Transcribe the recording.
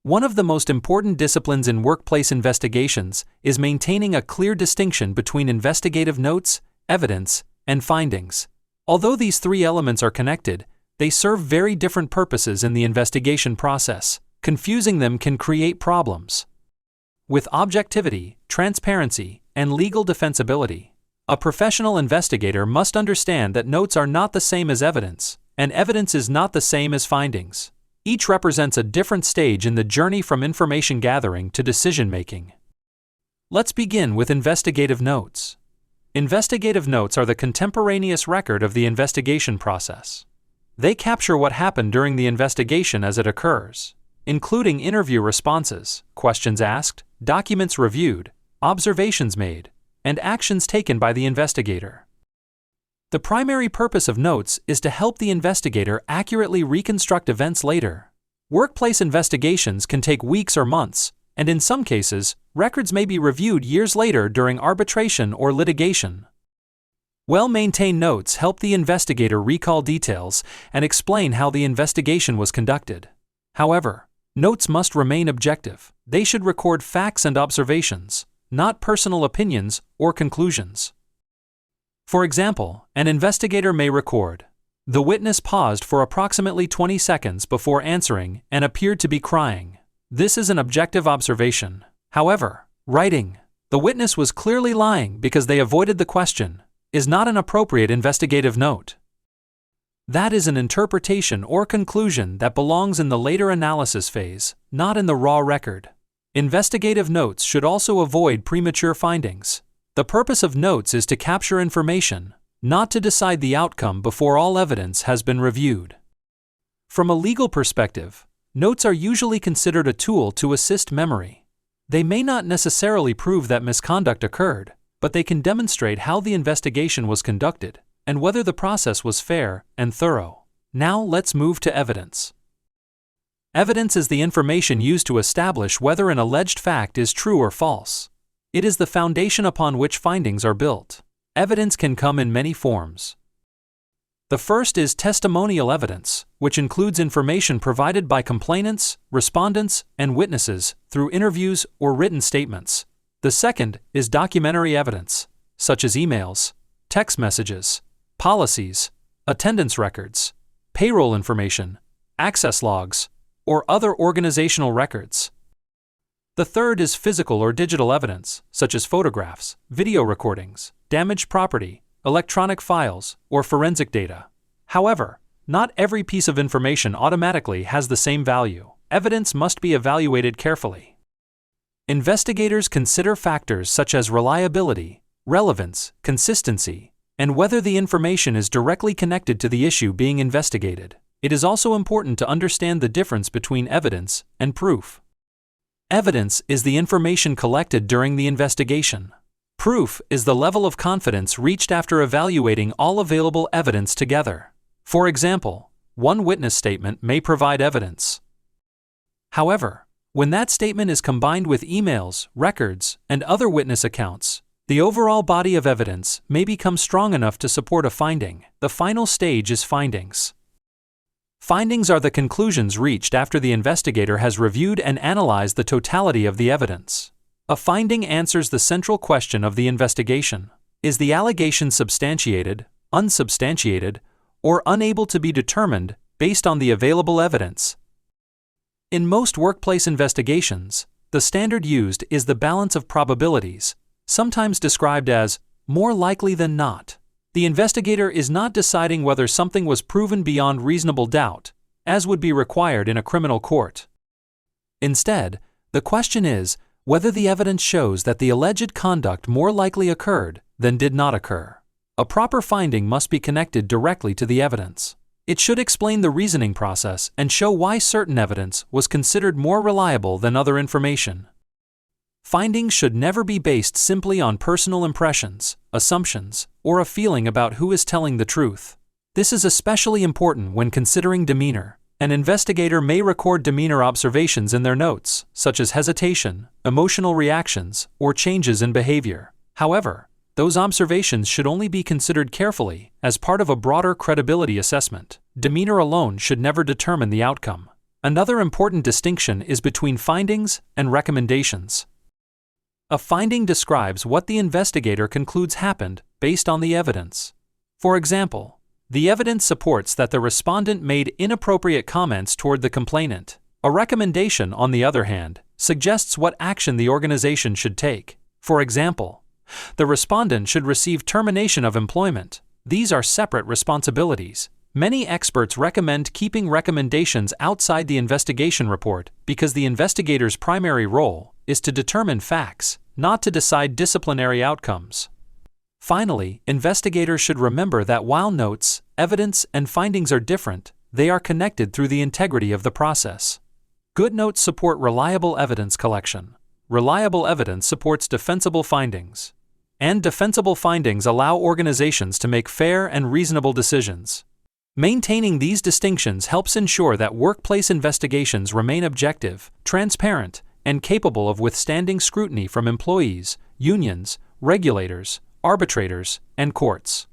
One of the most important disciplines in workplace investigations is maintaining a clear distinction between investigative notes, evidence, and findings. Although these three elements are connected, they serve very different purposes in the investigation process. Confusing them can create problems. With objectivity, transparency, and legal defensibility, a professional investigator must understand that notes are not the same as evidence, and evidence is not the same as findings. Each represents a different stage in the journey from information gathering to decision making. Let's begin with investigative notes. Investigative notes are the contemporaneous record of the investigation process. They capture what happened during the investigation as it occurs, including interview responses, questions asked, documents reviewed, observations made, and actions taken by the investigator. The primary purpose of notes is to help the investigator accurately reconstruct events later. Workplace investigations can take weeks or months, and in some cases, records may be reviewed years later during arbitration or litigation. Well-maintained notes help the investigator recall details and explain how the investigation was conducted. However, notes must remain objective. They should record facts and observations, not personal opinions or conclusions. For example, an investigator may record, "The witness paused for approximately 20 seconds before answering and appeared to be crying." This is an objective observation. However, writing, "The witness was clearly lying because they avoided the question," is not an appropriate investigative note. That is an interpretation or conclusion that belongs in the later analysis phase, not in the raw record. Investigative notes should also avoid premature findings. The purpose of notes is to capture information, not to decide the outcome before all evidence has been reviewed. From a legal perspective, notes are usually considered a tool to assist memory. They may not necessarily prove that misconduct occurred, but they can demonstrate how the investigation was conducted and whether the process was fair and thorough. Now let's move to evidence. Evidence is the information used to establish whether an alleged fact is true or false. It is the foundation upon which findings are built. Evidence can come in many forms. The first is testimonial evidence, which includes information provided by complainants, respondents, and witnesses through interviews or written statements. The second is documentary evidence, such as emails, text messages, policies, attendance records, payroll information, access logs, or other organizational records. The third is physical or digital evidence, such as photographs, video recordings, damaged property, electronic files, or forensic data. However, not every piece of information automatically has the same value. Evidence must be evaluated carefully. Investigators consider factors such as reliability, relevance, consistency, and whether the information is directly connected to the issue being investigated. It is also important to understand the difference between evidence and proof. Evidence is the information collected during the investigation. Proof is the level of confidence reached after evaluating all available evidence together. For example, one witness statement may provide evidence. However, when that statement is combined with emails, records, and other witness accounts, the overall body of evidence may become strong enough to support a finding. The final stage is findings. Findings are the conclusions reached after the investigator has reviewed and analyzed the totality of the evidence. A finding answers the central question of the investigation. Is the allegation substantiated, unsubstantiated, or unable to be determined based on the available evidence? In most workplace investigations, the standard used is the balance of probabilities, sometimes described as more likely than not. The investigator is not deciding whether something was proven beyond reasonable doubt, as would be required in a criminal court. Instead, the question is whether the evidence shows that the alleged conduct more likely occurred than did not occur. A proper finding must be connected directly to the evidence. It should explain the reasoning process and show why certain evidence was considered more reliable than other information. Findings should never be based simply on personal impressions, assumptions, or a feeling about who is telling the truth. This is especially important when considering demeanor. An investigator may record demeanor observations in their notes, such as hesitation, emotional reactions, or changes in behavior. However, those observations should only be considered carefully as part of a broader credibility assessment. Demeanor alone should never determine the outcome. Another important distinction is between findings and recommendations. A finding describes what the investigator concludes happened based on the evidence. For example, the evidence supports that the respondent made inappropriate comments toward the complainant. A recommendation, on the other hand, suggests what action the organization should take. For example, the respondent should receive termination of employment. These are separate responsibilities. Many experts recommend keeping recommendations outside the investigation report because the investigator's primary role is to determine facts, not to decide disciplinary outcomes. Finally, investigators should remember that while notes, evidence, and findings are different, they are connected through the integrity of the process. Good notes support reliable evidence collection. Reliable evidence supports defensible findings. And defensible findings allow organizations to make fair and reasonable decisions. Maintaining these distinctions helps ensure that workplace investigations remain objective, transparent, and capable of withstanding scrutiny from employees, unions, regulators, arbitrators, and courts.